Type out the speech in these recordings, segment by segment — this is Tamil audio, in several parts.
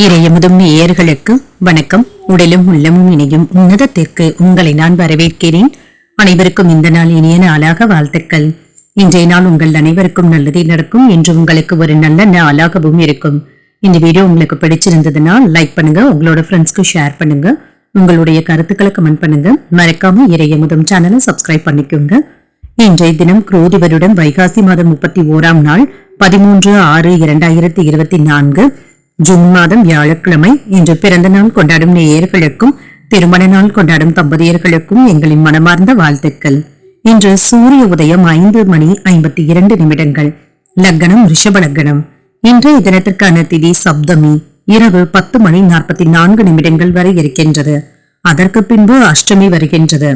இறையமுதும் நேயர்களுக்கு வணக்கம். உடலும் உள்ளமும் இணையும் உன்னதத்திற்கு உங்களை நான் வரவேற்கிறேன். அனைவருக்கும் இந்த நாள் இனிய நாளாக வாழ்த்துக்கள். இன்றைய நாள் உங்கள் அனைவருக்கும் நல்லதே நடக்கும் என்று உங்களுக்கு ஒரு நல்ல நாளாகவும் இருக்கும். இந்த வீடியோ உங்களுக்கு பிடிச்சிருந்ததுன்னா லைக் பண்ணுங்க, உங்களோட ஃப்ரெண்ட்ஸ்க்கு ஷேர் பண்ணுங்க, உங்களுடைய கருத்துக்களை கமெண்ட் பண்ணுங்க. மறக்காம இறையமுதும் சேனலை சப்ஸ்கிரைப் பண்ணிக்கோங்க. இன்றைய தினம் குரோதி வருடம் வைகாசி மாதம் 31ஆம் நாள் 13/6/2024 ஜூன் மாதம் வியாழக்கிழமை. இன்று பிறந்த நாள் கொண்டாடும் நேயர்களுக்கும் திருமண நாள் கொண்டாடும் தம்பதியர்களுக்கும் எங்களின் மனமார்ந்த வாழ்த்துக்கள். இன்று சூரிய உதயம் 5:52. லக்னம் ரிஷப லக்னம். இன்றைய தினத்திற்கான திதி சப்தமி. இரவு 10:44 வரை இருக்கின்றது. அதற்கு பின்பு அஷ்டமி வருகின்றது.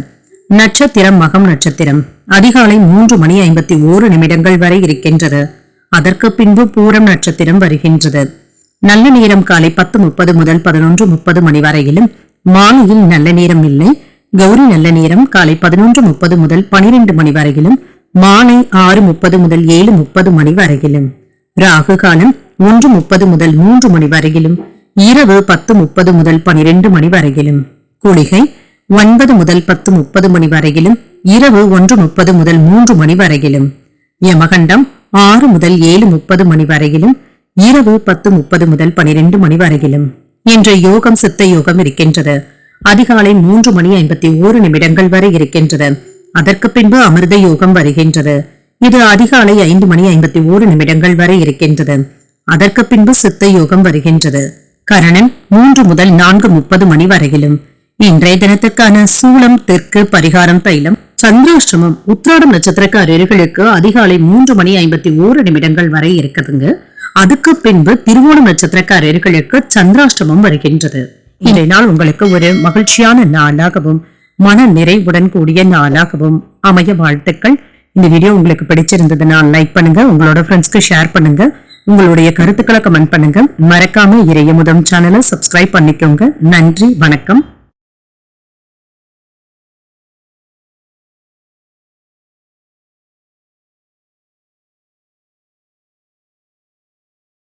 நட்சத்திரம் மகம் நட்சத்திரம். அதிகாலை 3:51 வரை இருக்கின்றது. அதற்கு பின்பு பூரம் நட்சத்திரம் வருகின்றது. நல்ல நேரம் காலை 10:30 முதல் 11:30 மணி வரையிலும், மாலையில் நல்ல நேரம் இல்லை. கௌரி நல்ல நேரம் காலை 11:30 முதல் 12 மணி வரையிலும், மாலை 6:30 முதல் 7:30 மணி வரையிலும். ராகு காலம் 1:30 முதல் 3 மணி வரையிலும், இரவு 10:30 முதல் 12 மணி வரையிலும். குளிகை 9 முதல் 10:30 மணி வரையிலும், இரவு 1:30 முதல் 3 மணி வரையிலும். யமகண்டம் 6 முதல் 7:30 மணி வரையிலும், இரவு 10:30 முதல் 12 மணி வரையிலும். இன்று யோகம் சித்த யோகம் இருக்கின்றது. அதிகாலை 3:51 வரை இருக்கின்றது. அதற்கு பின்பு அமிர்த யோகம் வருகின்றது. இது அதிகாலை 5:51 வரை இருக்கின்றது. அதற்கு பின்பு சித்த யோகம் வருகின்றது. கரணன் 3 முதல் 4:30 மணி வரையிலும். இன்றைய தினத்துக்கான சூலம் தெற்கு, பரிகாரம் தைலம். சந்திராஷ்டமம் உத்திராடம் நட்சத்திரக்காரர்களுக்கு அதிகாலை 3:51 வரை இருக்குதுங்க. அதுக்கு பின்பு திருவோணம் நட்சத்திரக்காரர்களுக்கு சந்திராஷ்டமம் வருகின்றது. இன்றைய நாள் உங்களுக்கு ஒரு மகிழ்ச்சியான நாளாகவும் மன நிறைவுடன் கூடிய நாளாகவும் அமைய வாழ்த்துக்கள். இந்த வீடியோ உங்களுக்கு பிடிச்சிருந்ததுன்னா லைக் பண்ணுங்க, உங்களோட ஃப்ரெண்ட்ஸ்க்கு ஷேர் பண்ணுங்க, உங்களுடைய கருத்துக்களை கமெண்ட் பண்ணுங்க. மறக்காம இறையமுதம் சேனலை சப்ஸ்கிரைப் பண்ணிக்கோங்க. நன்றி, வணக்கம்.